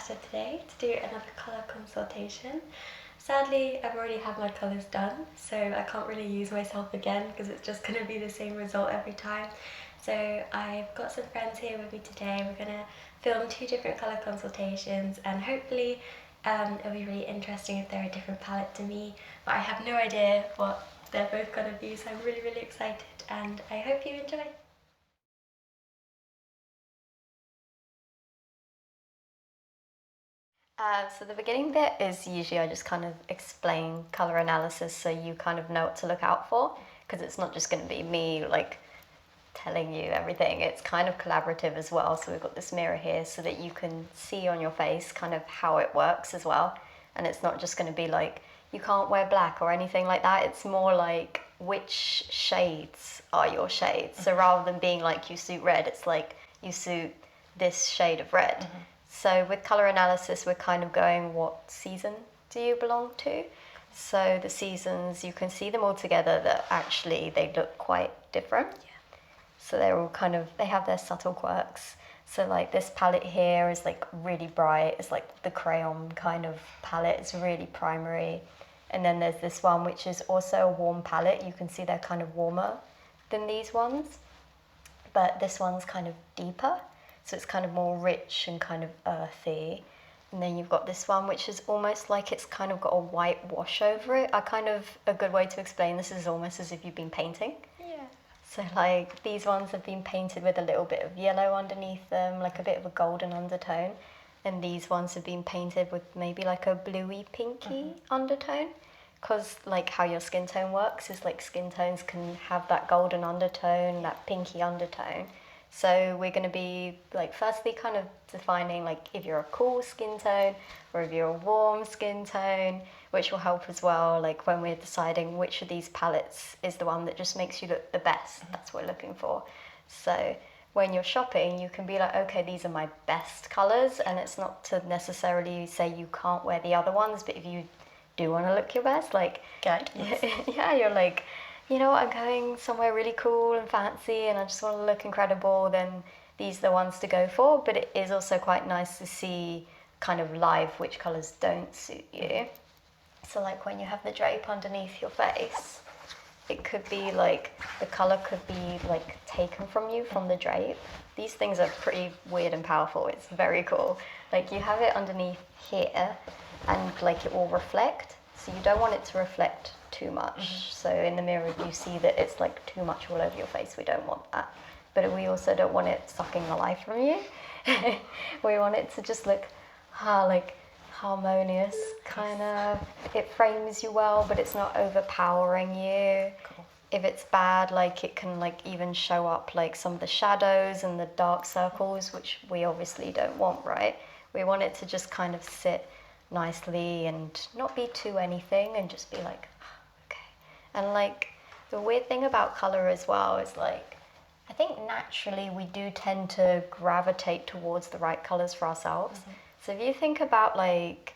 Natasha today to do another colour consultation. Sadly, I've already had my colours done, so I can't really use myself again because it's just going to be the same result every time. So I've got some friends here with me today. We're going to film 2 different colour consultations, and hopefully it'll be really interesting if they're a different palette to me, but I have no idea what they're both going to be, so I'm really, really excited and I hope you enjoy. So the beginning bit is usually I just kind of explain colour analysis so you kind of know what to look out for, because it's not just going to be me like telling you everything, it's kind of collaborative as well. So we've got this mirror here so that you can see on your face kind of how it works as well, and it's not just going to be like you can't wear black or anything like that. It's more like which shades are your shades. So rather than being like you suit red, it's like you suit this shade of red. So with colour analysis, we're kind of going, what season do you belong to? So the seasons, you can see them all together that actually they look quite different. Yeah. So they're all kind of, they have their subtle quirks. So like this palette here is like really bright. It's like the crayon kind of palette. It's really primary. And then there's this one, which is also a warm palette. You can see they're kind of warmer than these ones. But this one's kind of deeper. So it's kind of more rich and kind of earthy. And then you've got this one, which is almost like it's kind of got a white wash over it. A good way to explain this is almost as if you've been painting. Yeah. So like these ones have been painted with a little bit of yellow underneath them, like a bit of a golden undertone. And these ones have been painted with maybe like a bluey pinky undertone. Because like how your skin tone works is like skin tones can have that golden undertone, that pinky undertone. So we're going to be like firstly kind of defining like if you're a cool skin tone or if you're a warm skin tone, which will help as well like when we're deciding which of these palettes is the one that just makes you look the best. That's what we're looking for. So when you're shopping, you can be like, okay, these are my best colours, and it's not to necessarily say you can't wear the other ones, but if you do want to look your best, like yeah, you're like, you know what, I'm going somewhere really cool and fancy and I just want to look incredible, then these are the ones to go for. But it is also quite nice to see kind of live which colours don't suit you. So like when you have the drape underneath your face, it could be like the colour could be like taken from you from the drape. These things are pretty weird and powerful. It's very cool. Like you have it underneath here and like it will reflect. So you don't want it to reflect too much. So in the mirror, if you see that it's like too much all over your face, we don't want that. But we also don't want it sucking the life from you. We want it to just look like harmonious, kind of. It frames you well, but it's not overpowering you. Cool. If it's bad, like it can like even show up like some of the shadows and the dark circles, which we obviously don't want, right? We want it to just kind of sit nicely and not be too anything and just be like, okay. And like the weird thing about color as well is like, I think naturally we do tend to gravitate towards the right colors for ourselves. So if you think about like,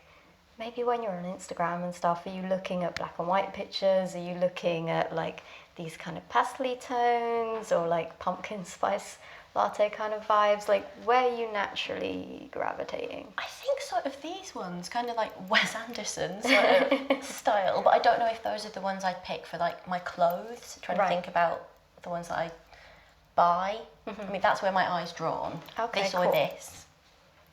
maybe when you're on Instagram and stuff, are you looking at black and white pictures? Are you looking at like these kind of pastel tones or like pumpkin spice latte kind of vibes? Like where are you naturally gravitating? I think sort of these ones, kind of like Wes Anderson sort of style, but I don't know if those are the ones I'd pick for like my clothes, trying to think about the ones that I buy. I mean, that's where my eye's drawn. Okay, this cool. Or this.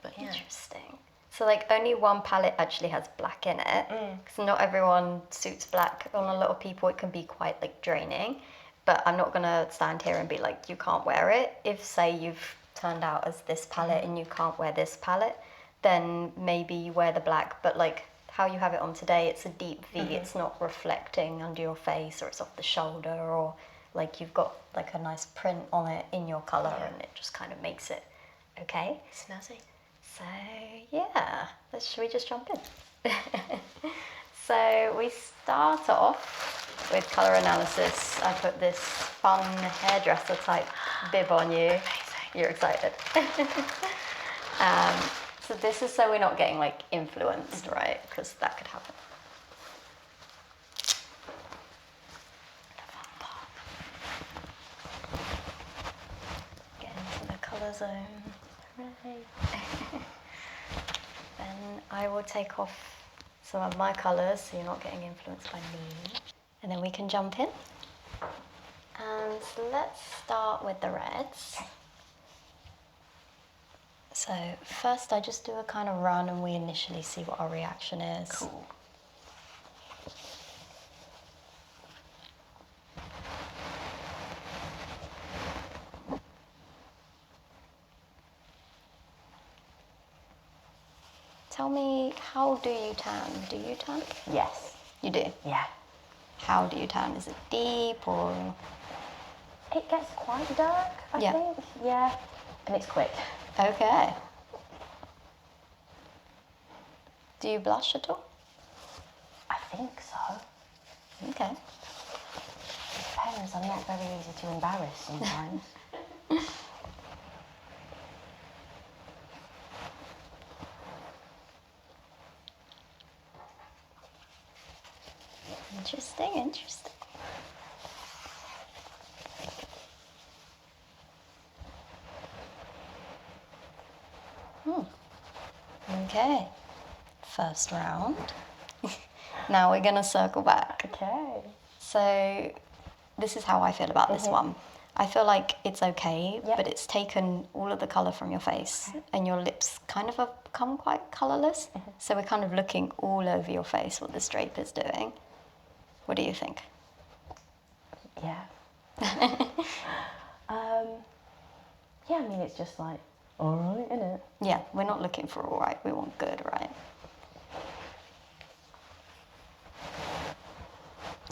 But yeah. Interesting. So like only one palette actually has black in it, because not everyone suits black. On a lot of people it can be quite like draining. But I'm not going to stand here and be like, you can't wear it. If, say, you've turned out as this palette and you can't wear this palette, then maybe you wear the black. But, like, how you have it on today, it's a deep V. It's not reflecting under your face, or it's off the shoulder, or, like, you've got, like, a nice print on it in your colour, and it just kind of makes it okay. Snazzy. So, yeah. Should we just jump in? So we start off with colour analysis. I put this fun hairdresser type bib on you. Amazing. You're excited. So this is so we're not getting like influenced, right? Because that could happen. The fun part. Get into the colour zone. Right. Then I will take off some of my colours so you're not getting influenced by me. And then we can jump in. And let's start with the reds. So first I just do a kind of run and we initially see what our reaction is. Cool. Tell me, how do you tan? Do you tan? Yes. You do? Yeah. How do you tan? Is it deep or? It gets quite dark, I think. Yeah. And it's quick. Okay. Do you blush at all? I think so. Okay. It depends. I'm not very easy to embarrass sometimes. Interesting, interesting. Okay, first round. Now we're gonna circle back. Okay. So this is how I feel about this one. I feel like it's okay, but it's taken all of the colour from your face and your lips kind of have become quite colourless. So we're kind of looking all over your face what this drape is doing. What do you think? Yeah. Yeah, I mean, it's just like, all right, innit? Yeah, we're not looking for all right, we want good, right?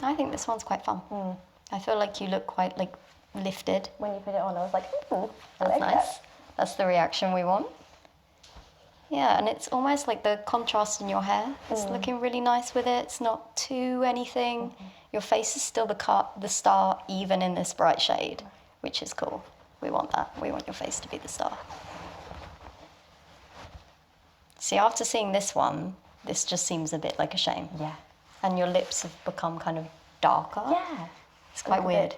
I think this one's quite fun. I feel like you look quite like lifted. When you put it on, I was like, ooh, I That's like nice. that. That's the reaction we want. Yeah, and it's almost like the contrast in your hair. It's looking really nice with it. It's not too anything. Your face is still the star, even in this bright shade, which is cool. We want that. We want your face to be the star. See, after seeing this one, this just seems a bit like a shame. Yeah. And your lips have become kind of darker. Yeah. It's quite weird.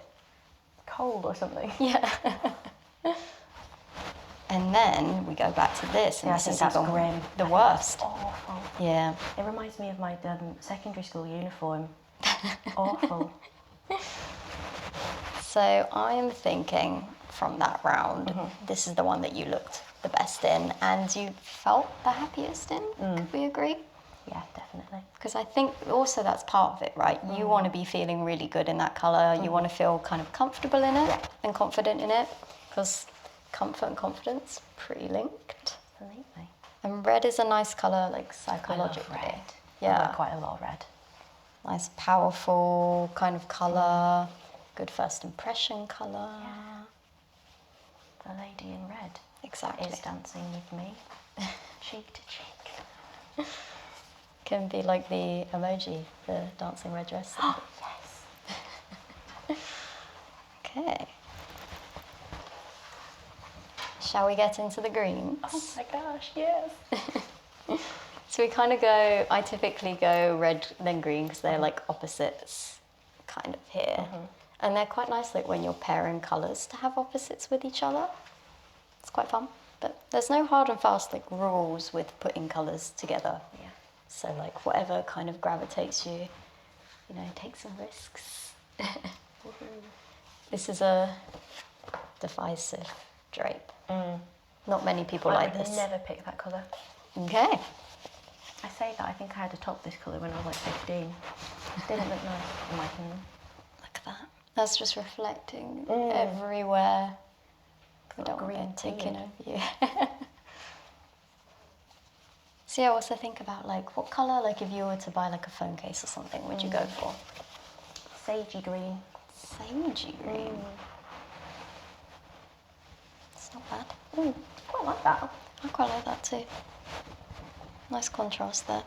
Cold or something. Yeah. And then we go back to this, and Yeah, I this think is that's even grim. the worst. Awful. Yeah. It reminds me of my secondary school uniform. Awful. So I am thinking from that round, this is the one that you looked the best in, and you felt the happiest in. Could we agree? Yeah, definitely. Because I think also that's part of it, right? You want to be feeling really good in that colour. You want to feel kind of comfortable in it and confident in it, because comfort and confidence pretty linked. Absolutely. And red is a nice colour, like psychologically. I love red. Yeah. I like quite a lot of red. Nice, powerful kind of colour. Good first impression colour. Yeah. The lady in red Exactly. is dancing with me, cheek to cheek. Can be like the emoji, the dancing red dress. Oh, yes. Okay. Shall we get into the greens? Oh my gosh, yes. So we kind of go, I typically go red then green because they're like opposites kind of here. And they're quite nice like when you're pairing colours to have opposites with each other. It's quite fun. But there's no hard and fast like rules with putting colours together. Yeah. So like whatever kind of gravitates you, you know, take some risks. This is a divisive drape. Not many people I like would this. never pick that colour. Okay. I say that, I think I had to top this colour when I was like 15. It didn't look nice in my opinion. Look at that. That's just reflecting everywhere. We don't want green it taking beard. over you. So yeah, I also think about like what colour, like if you were to buy like a phone case or something, would you go for? Sagey green. Sagey green. It's not bad. Quite like that. I quite like that too. Nice contrast there.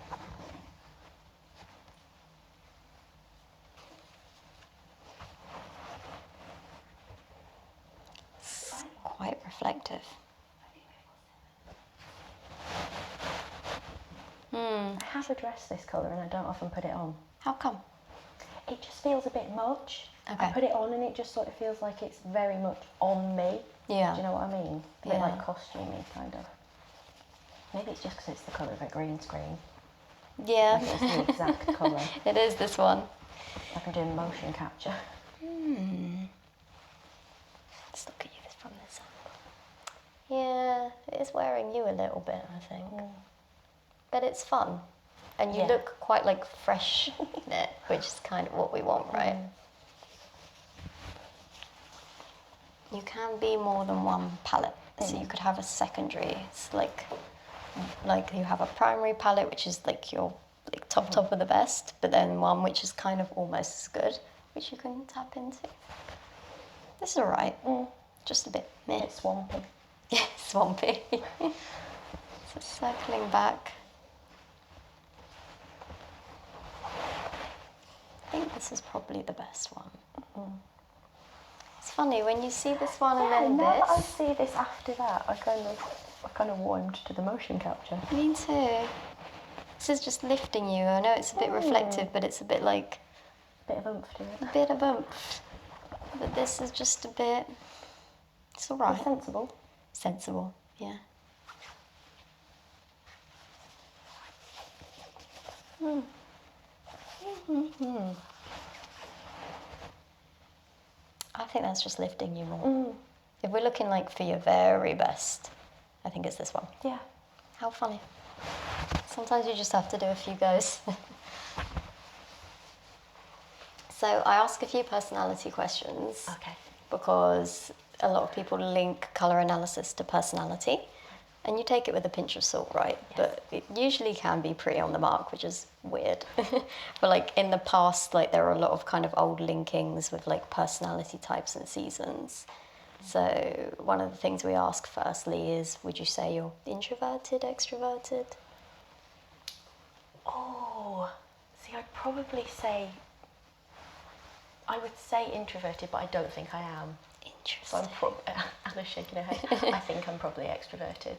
It's quite reflective. I have a dress this colour and I don't often put it on. How come? It just feels a bit much. Okay. I put it on and it just sort of feels like it's very much on me. Yeah. Do you know what I mean? A bit Yeah. like costumey, kind of. Maybe it's just because it's the colour of a green screen. Yeah. Like it's the exact colour. It is this one. Like I'm doing motion capture. Let's look at you from this angle. Yeah, it is wearing you a little bit, I think. But it's fun. And you look quite like fresh in it, which is kind of what we want, right? You can be more than one palette. So you could have a secondary. It's like you have a primary palette, which is like your top of the best, but then one which is kind of almost as good, which you can tap into. This is alright. Just a bit meh. It's swampy. Yeah, swampy. So circling back. I think this is probably the best one. It's funny when you see this one and then now that I this. see this after that, I kind of warmed to the motion capture. Me too. This is just lifting you. I know it's a bit reflective, but it's a bit like Bit of oomph to it. a bit of oomph. But this is just a bit. It's all right. It's sensible. Sensible, yeah. I think that's just lifting you more. If we're looking like for your very best, I think it's this one. Yeah. How funny. Sometimes you just have to do a few goes. So I ask a few personality questions. Okay. Because a lot of people link colour analysis to personality. And you take it with a pinch of salt, right? Yes. But it usually can be pretty on the mark, which is weird. But like in the past, like there are a lot of kind of old linkings with like personality types and seasons. So one of the things we ask firstly is, would you say you're introverted, extroverted? Oh, see, I'd probably say, I would say introverted, but I don't think I am. So Interesting. I'm Anna's shaking her head. I think I'm probably extroverted.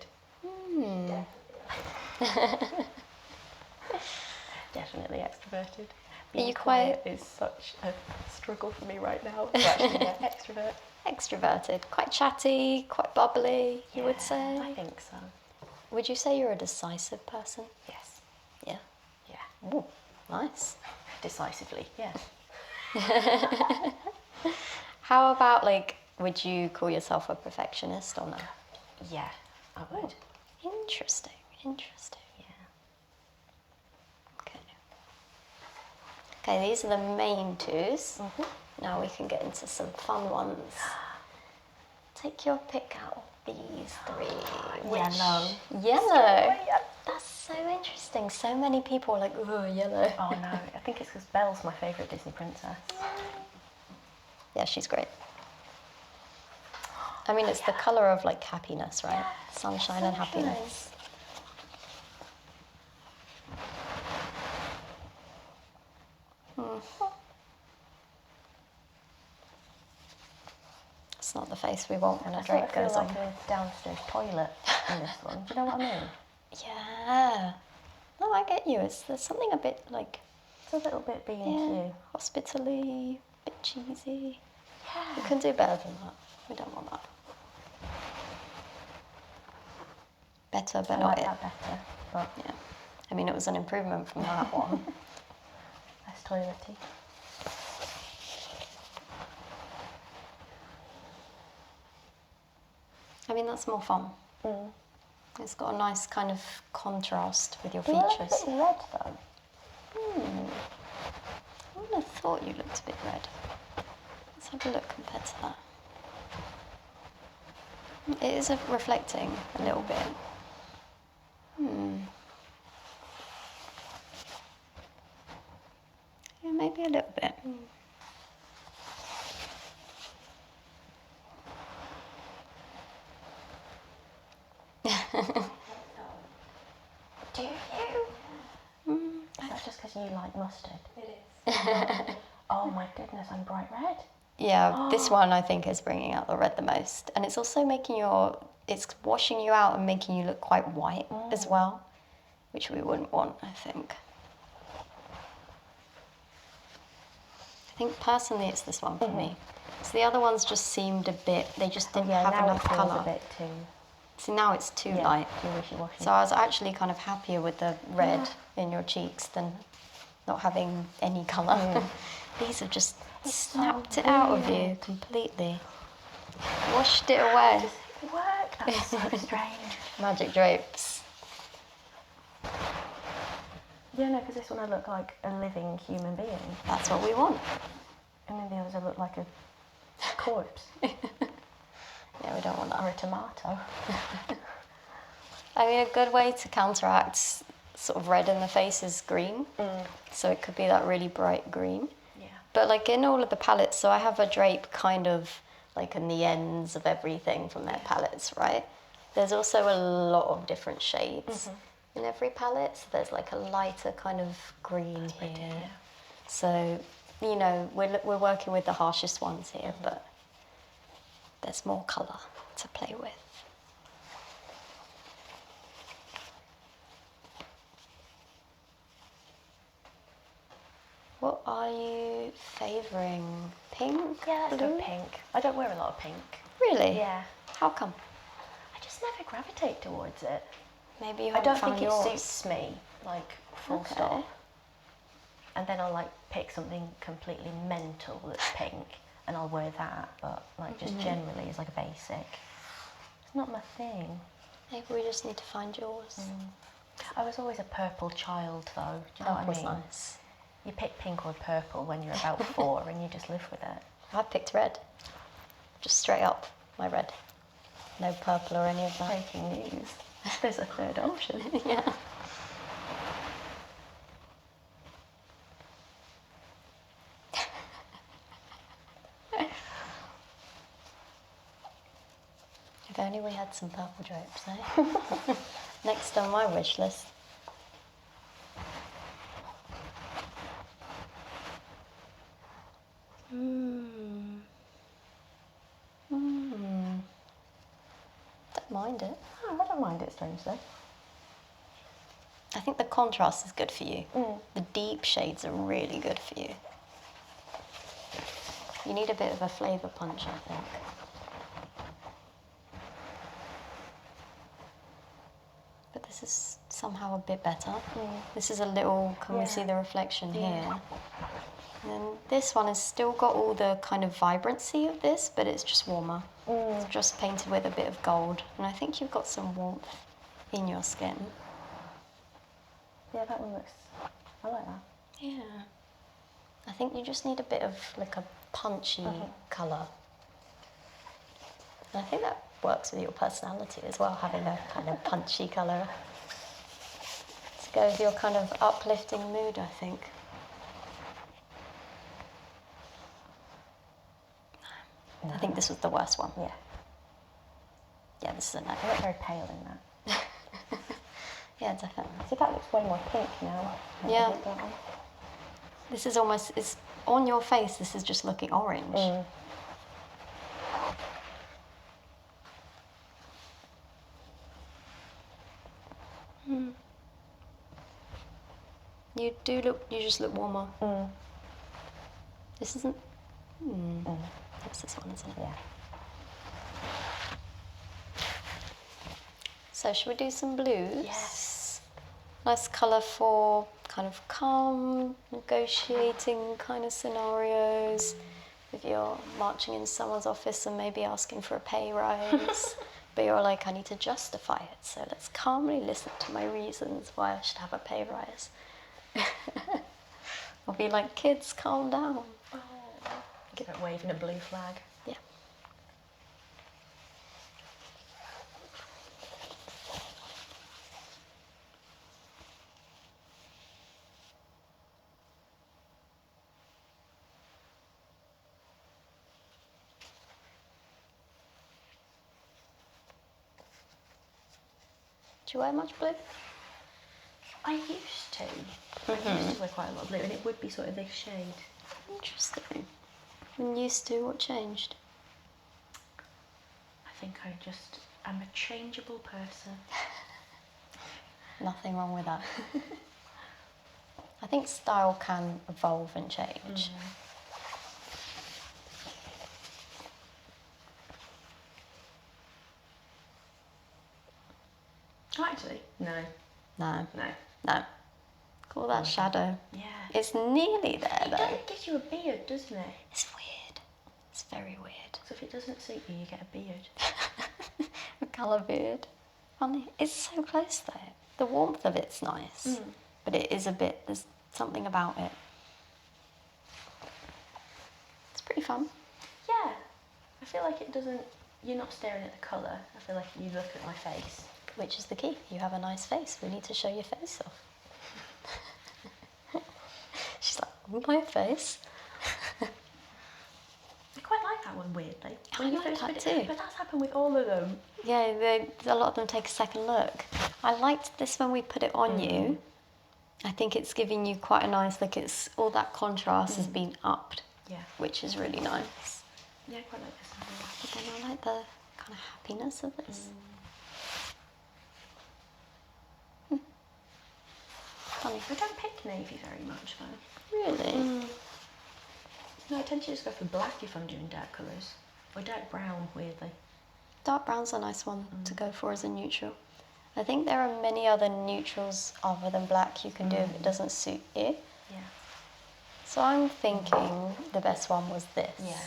Definitely extroverted. Being you quiet is such a struggle for me right now. So actually, yeah, extrovert. Extroverted, quite chatty, quite bubbly, you would say? I think so. Would you say you're a decisive person? Yes. Yeah. Yeah. Ooh, nice. Decisively, yeah. How about like, would you call yourself a perfectionist or no? Yeah, I would. Interesting, interesting. Yeah. Okay. Okay, these are the main twos. Now we can get into some fun ones. Take your pick out of these three. Yellow. Yellow. That's so interesting. So many people are like, oh, yellow. Oh no, I think it's because Belle's my favourite Disney princess. Yeah, she's great. I mean, it's the colour of like happiness, right? Sunshine and happiness. It's not the face we want when a I sort drape of feel goes like on. a downstairs toilet in this one. Do you know what I mean? Yeah. No, I get you. There's something a bit like, It's a little bit being yeah, too. hospitally, a bit cheesy. Yeah. We can do better than that. We don't want that. Better, but I not like it. that better, but Yeah. I mean, it was an improvement from that one. less toilety. I mean, that's more fun. It's got a nice kind of contrast with your Do I look a features. bit red though? I would have thought you looked a bit red. Let's have a look compared to that. It is reflecting a little bit. Yeah, maybe a little bit. Do you? That's just because you like mustard. It is. Oh my goodness, I'm bright red. Yeah, this one I think is bringing out the red the most. And it's also it's washing you out and making you look quite white as well, which we wouldn't want, I think. I think personally it's this one for me. So the other ones just seemed a bit, they just didn't have now enough it feels colour. a bit too. See, now it's too Yeah, light. too wishy-washy. So I was actually kind of happier with the red in your cheeks than not having any colour. These have just snapped it out of you completely. Washed it away. It worked. That's so strange. Magic drapes. Yeah, no, because this one I look like a living human being. That's what we want. And then the others I look like a corpse. Yeah, we don't want that. Or a tomato. I mean, a good way to counteract sort of red in the face is green. So it could be that really bright green. Yeah. But like in all of the palettes, so I have a drape kind of like in the ends of everything from their palettes, right? There's also a lot of different shades in every palette. So there's like a lighter kind of green here. Yeah. So, you know, we're working with the harshest ones here, but there's more colour to play with. What are you favouring? Pink? Yeah, let's blue? go pink. I don't wear a lot of pink. Really? Yeah. How come? I just never gravitate towards it. Maybe you I haven't don't found think yours. it suits me, like, full Okay. stop. And then I'll, like, pick something completely mental that's pink, and I'll wear that, but, like, just generally as, like, a basic. It's not my thing. Maybe we just need to find yours. I was always a purple child, though. Do you know what I was mean? nice. You pick pink or purple when you're about 4 and you just live with it. I picked red. Just straight up, my red. No purple or any of that. Breaking news. There's a third option. Yeah. If only we had some purple drapes, eh? Next on my wish list. Don't mind it. Oh, I don't mind it, strangely. I think the contrast is good for you. The deep shades are really good for you. You need a bit of a flavour punch, I think. But this is somehow a bit better. This is a little, can we see the reflection here? And then this one has still got all the kind of vibrancy of this, but it's just warmer. It's just painted with a bit of gold. And I think you've got some warmth in your skin. Yeah, that one looks... I like that. Yeah. I think you just need a bit of like a punchy colour. And I think that works with your personality as well, having a kind of punchy colour. To go with your kind of uplifting mood, I think. I think this was the worst one. Yeah. Yeah, this is a no. I look very pale in that. Yeah, definitely. See, that looks way more pink now. Yeah. That one. This is almost, it's on your face, this is just looking orange. You do look, you just look warmer. This isn't, that's this one, isn't it? Yeah. So should we do some blues? Yes. Nice colour for kind of calm, negotiating kind of scenarios. If you're marching in someone's office and maybe asking for a pay rise, but you're like, I need to justify it, so let's calmly listen to my reasons why I should have a pay rise. Or be like, kids, calm down. Start waving a blue flag. Yeah. Do you wear much blue? I used to. I used to wear quite a lot of blue, and it would be sort of this shade. Interesting. When used to, what changed? I think I just am a changeable person. Nothing wrong with that. I think style can evolve and change. Oh, actually, no. No. No. No. Call that shadow. Yeah. It's nearly there, It though. does give you a beard, doesn't it? It's weird. It's very weird. So if it doesn't suit you, you get a beard. A colour beard. Funny. It's so close, though. The warmth of it's nice. But it is a bit, there's something about it. It's pretty fun. Yeah. I feel like it doesn't, you're not staring at the colour. I feel like you look at my face. Which is the key. You have a nice face. We need to show your face off. She's like, my face? I quite like that one, weirdly. I like that too. But that's happened with all of them. Yeah, a lot of them take a second look. I liked this when we put it on you. I think it's giving you quite a nice, like it's all that contrast has been upped. Yeah. Which is really nice. Yeah, I quite like this one. But then I like the kind of happiness of this. Funny. I don't pick navy very much though. Really? No, I tend to just go for black if I'm doing dark colours. Or dark brown, weirdly. Dark brown's a nice one to go for as a neutral. I think there are many other neutrals other than black you can do if it doesn't suit you. Yeah. So I'm thinking the best one was this. Yeah.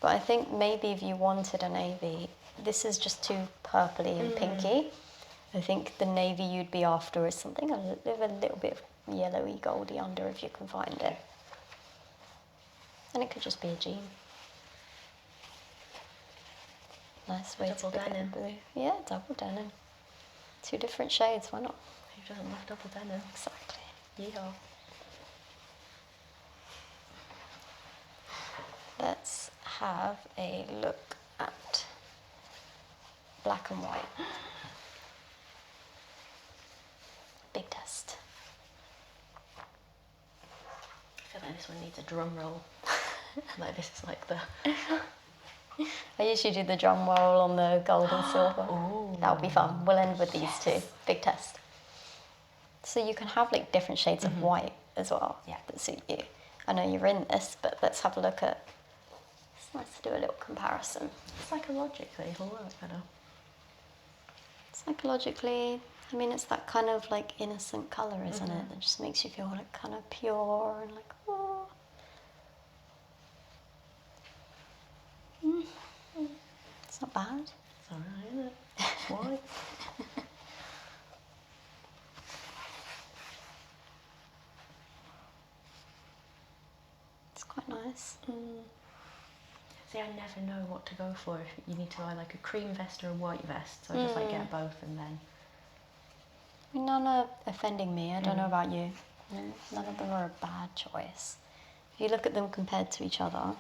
But I think maybe if you wanted a navy, this is just too purpley and pinky. I think the navy you'd be after is something with a little bit of yellowy goldy under if you can find it. And it could just be a jean. Nice way Double to pick denim. up blue. Yeah, double denim. 2 different shades, why not? Who doesn't love double denim? Exactly. Yeehaw. Let's have a look at black and white. Big test. I feel like this one needs a drum roll. Like this is like the... I usually do the drum roll on the gold and silver. Ooh. That would be fun. We'll end with these two. Big test. So you can have like different shades of white as well that suit you. I know you're in this, but let's have a look at... It's nice to do a little comparison. Psychologically, it'll work better. Psychologically, I mean, it's that kind of like innocent colour, isn't it? That just makes you feel like kind of pure and like, oh. It's not bad. It's alright, isn't it? Why? It's quite nice. See, I never know what to go for. If you need to buy like a cream vest or a white vest, so I just like get both and then. I mean, none are offending me. I don't know about you. None of them are a bad choice. If you look at them compared to each other,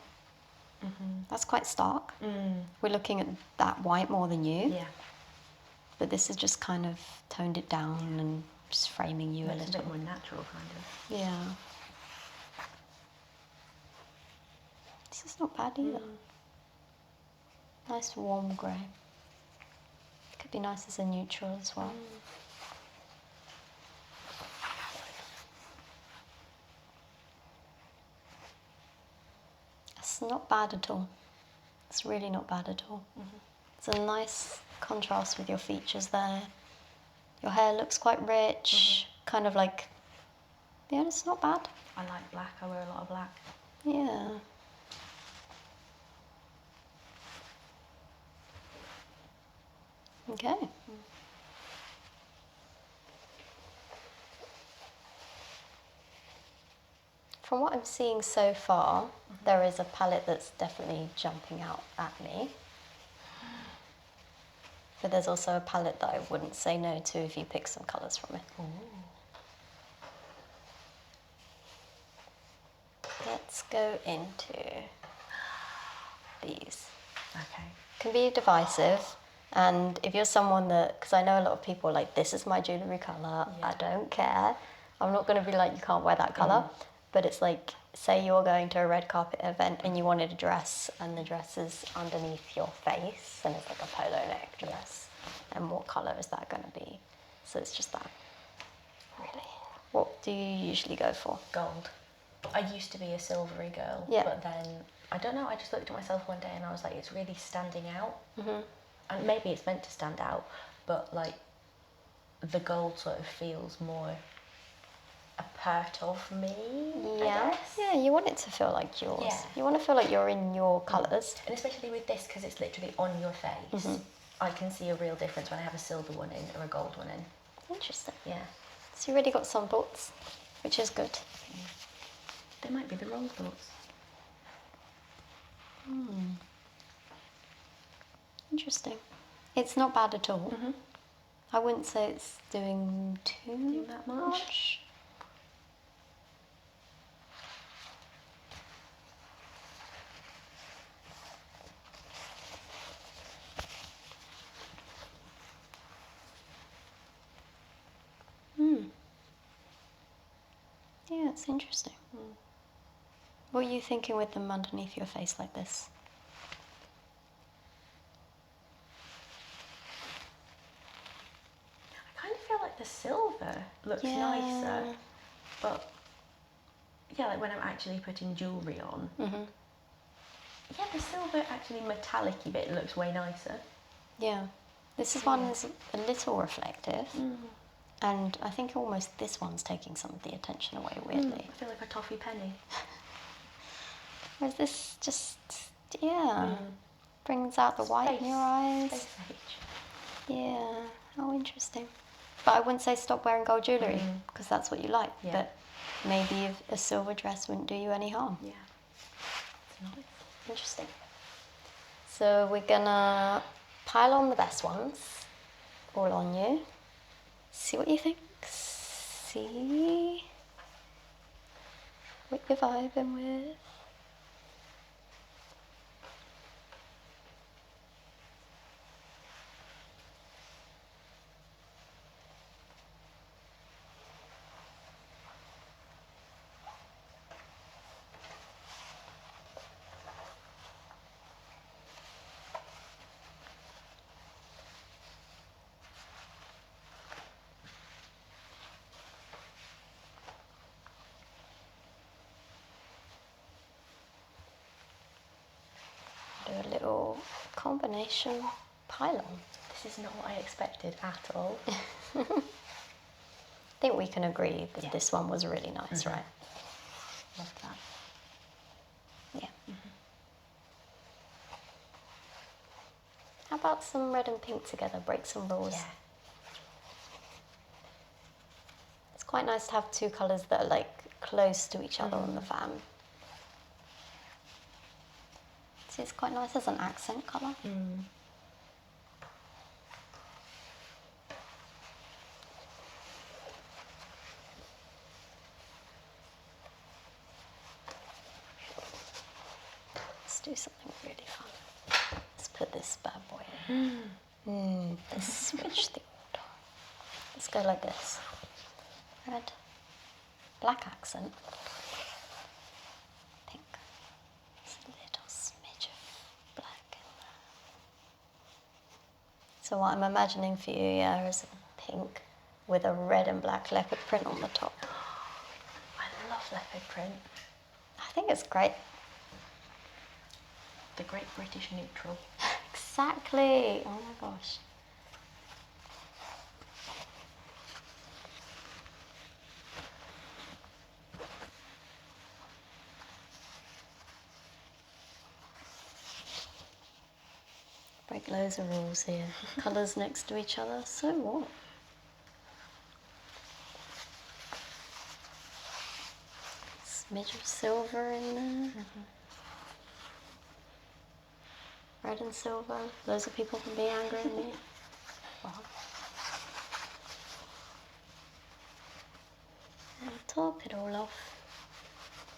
that's quite stark. We're looking at that white more than you. Yeah. But this has just kind of toned it down and just framing you a It's a little. bit more natural, kind of. Yeah. This is not bad either. Nice warm grey. Could be nice as a neutral as well. It's not bad at all. It's really not bad at all. It's a nice contrast with your features there. Your hair looks quite rich, kind of like, yeah, it's not bad. I like black, I wear a lot of black. Yeah. Okay. From what I'm seeing so far, there is a palette that's definitely jumping out at me. But there's also a palette that I wouldn't say no to if you pick some colours from it. Let's go into these. Okay. Can be divisive, and if you're someone that, because I know a lot of people are like, this is my jewellery colour, I don't care. I'm not going to be like, you can't wear that colour. But it's like, say you're going to a red carpet event and you wanted a dress and the dress is underneath your face and it's like a polo neck dress. And what colour is that going to be? So it's just that. Really. What do you usually go for? Gold. I used to be a silvery girl, Yeah. but then, I don't know, I just looked at myself one day and I was like, it's really standing out. And maybe it's meant to stand out, but like, the gold sort of feels more a part of me, I Yeah. guess. Yeah, you want it to feel like yours. Yeah. You want to feel like you're in your colours. And especially with this, because it's literally on your face, I can see a real difference when I have a silver one in or a gold one in. Interesting. Yeah. So you really got some thoughts, which is good. They might be the wrong thoughts. Interesting. It's not bad at all. I wouldn't say it's doing too that much. Yeah, it's interesting. What are you thinking with them underneath your face like this? I kind of feel like the silver looks nicer, but yeah, like when I'm actually putting jewellery on, yeah, the silver actually metallic-y bit looks way nicer. Yeah. This is one is a little reflective. And I think almost this one's taking some of the attention away, weirdly. I feel like a toffee penny. Whereas this just, brings out the white in your eyes. Space age. Yeah, how interesting. But I wouldn't say stop wearing gold jewellery, because that's what you like. Yeah. But maybe if a silver dress wouldn't do you any harm. Yeah. It's nice. Interesting. So we're gonna pile on the best ones, all on you. See what you think. See what you're vibing with. Do a little combination pile-on. This is not what I expected at all. I think we can agree that this one was really nice, right? Love that. Yeah. How about some red and pink together? Break some rules. Yeah. It's quite nice to have two colours that are like close to each other on the fan. See, it's quite nice as an accent colour. Let's do something really fun. Let's put this bad boy in. Let's switch the order. Let's go like this. Red, black accent, pink. There's a little smidge of black in there. So what I'm imagining for you, is a pink with a red and black leopard print on the top. I love leopard print. I think it's great. The great British neutral. Exactly. Oh my gosh. Break loads of rules here. Colours next to each other, so what? Smidge of silver in there. Red and silver. Loads of people can be angry at me. Wow. And top it all off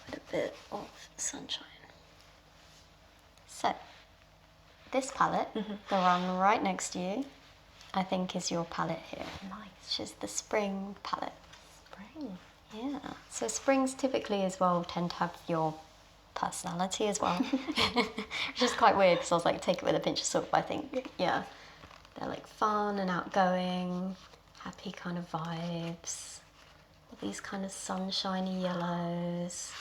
with a bit of sunshine. So, this palette, the one right next to you, I think is your palette here. Nice. Which is the spring palette. Spring. Yeah. So springs typically as well tend to have your personality as well. Which is quite weird because I was like, take it with a pinch of salt, but I think, yeah, they're like fun and outgoing, happy kind of vibes. All these kind of sunshiny yellows.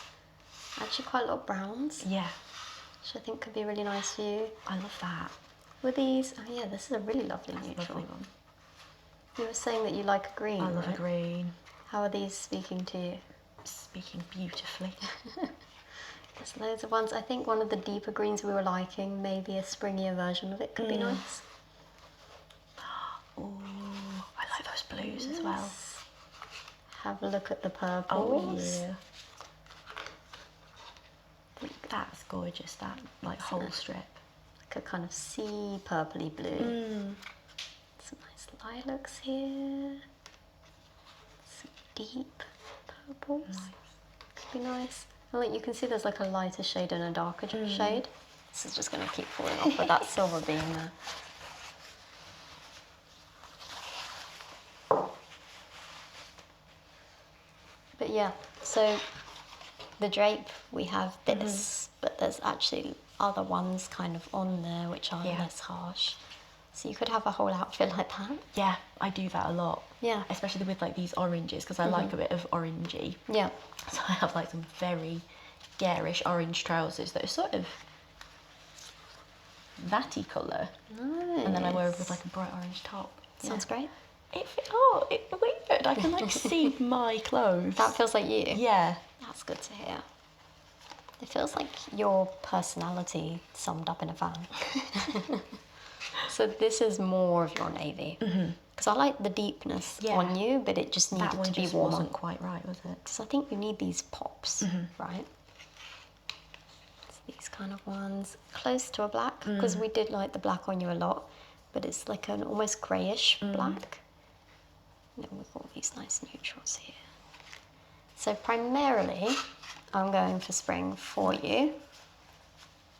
Actually quite a lot of browns. Yeah. Which I think could be really nice for you. I love that. With these, oh yeah, this is a really lovely neutral. Lovely one. You were saying that you like a green, I love right? a green. How are these speaking to you? Speaking beautifully. There's loads of ones. I think one of the deeper greens we were liking, maybe a springier version of it could be nice. Ooh, I like those blues as well. Have a look at the purples. Oh yeah. That's gorgeous, that like whole strip. Like a kind of sea purpley blue. Some nice lilacs here. Some deep purples. Could be nice. And like you can see there's like a lighter shade and a darker shade. This is just going to keep falling off with that silver being there. But yeah, so the drape, we have this, but there's actually other ones kind of on there which are less harsh. So you could have a whole outfit like that. Yeah, I do that a lot. Yeah. Especially with like these oranges, because I like a bit of orangey. Yeah. So I have like some very garish orange trousers that are sort of vatty colour. Nice. And then I wear it with like a bright orange top. Sounds great. It's weird. I can like see my clothes. That feels like you. Yeah. That's good to hear. It feels like your personality summed up in a van. So this is more of your navy. Because I like the deepness on you, but it just needed that one to be just warmer. wasn't quite right, was it? Because I think you need these pops, right? It's these kind of ones, close to a black, because we did like the black on you a lot, but it's like an almost greyish black. And then we've got these nice neutrals here. So primarily, I'm going for spring for you.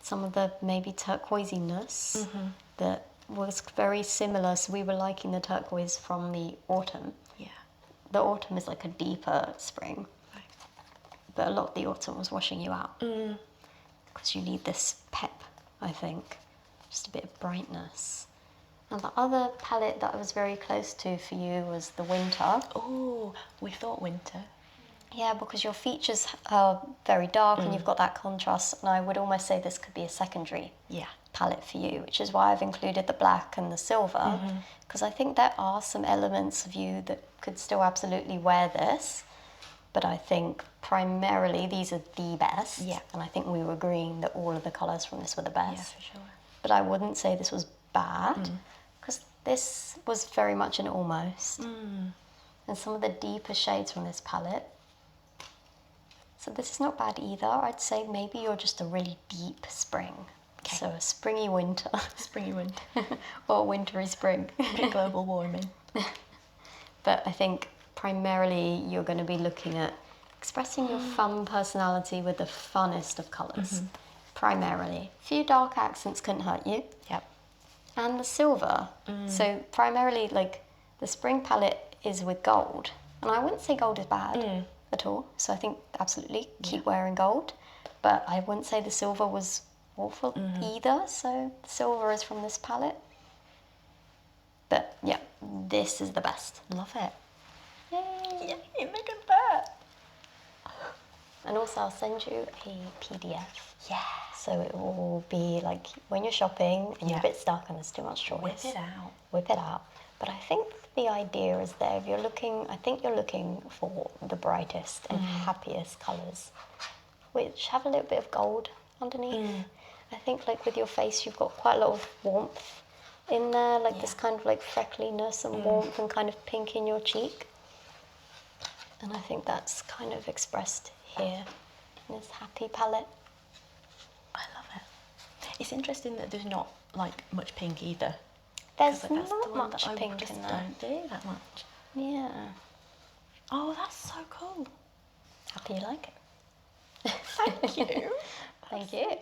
Some of the maybe turquoisiness that was very similar. So we were liking the turquoise from the autumn. Yeah. The autumn is like a deeper spring, but a lot of the autumn was washing you out because you need this pep, I think, just a bit of brightness. And the other palette that I was very close to for you was the winter. Oh, we thought winter. Yeah, because your features are very dark and you've got that contrast, and I would almost say this could be a secondary palette for you, which is why I've included the black and the silver, because I think there are some elements of you that could still absolutely wear this, but I think primarily these are the best, and I think we were agreeing that all of the colours from this were the best. Yeah, for sure. But I wouldn't say this was bad, because this was very much an almost. And some of the deeper shades from this palette. So this is not bad either. I'd say maybe you're just a really deep spring. Okay. So a springy winter. Springy winter. Or wintry spring. Bit global warming. But I think primarily you're going to be looking at expressing your fun personality with the funnest of colours. Primarily. A few dark accents couldn't hurt you. Yep. And the silver. So primarily, like, the spring palette is with gold. And I wouldn't say gold is bad at all. So I think absolutely keep wearing gold. But I wouldn't say the silver was awful either. So the silver is from this palette. But yeah, this is the best. Love it. Yay! Yay, look at that. And also I'll send you a PDF. Yeah. So it will be like when you're shopping and you're a bit stuck and there's too much choice. Whip it out. Whip it out. But I think the idea is there. If you're looking, I think you're looking for the brightest and happiest colours, which have a little bit of gold underneath. I think like with your face, you've got quite a lot of warmth in there, like this kind of like freckliness and warmth and kind of pink in your cheek. And I think that's kind of expressed here in this happy palette. I love it. It's interesting that there's not like much pink either. There's Like, that's the not one much that I pink just in there. don't do that much. Yeah. Oh, that's so cool. Happy you like it. Thank you. Thank So you. good.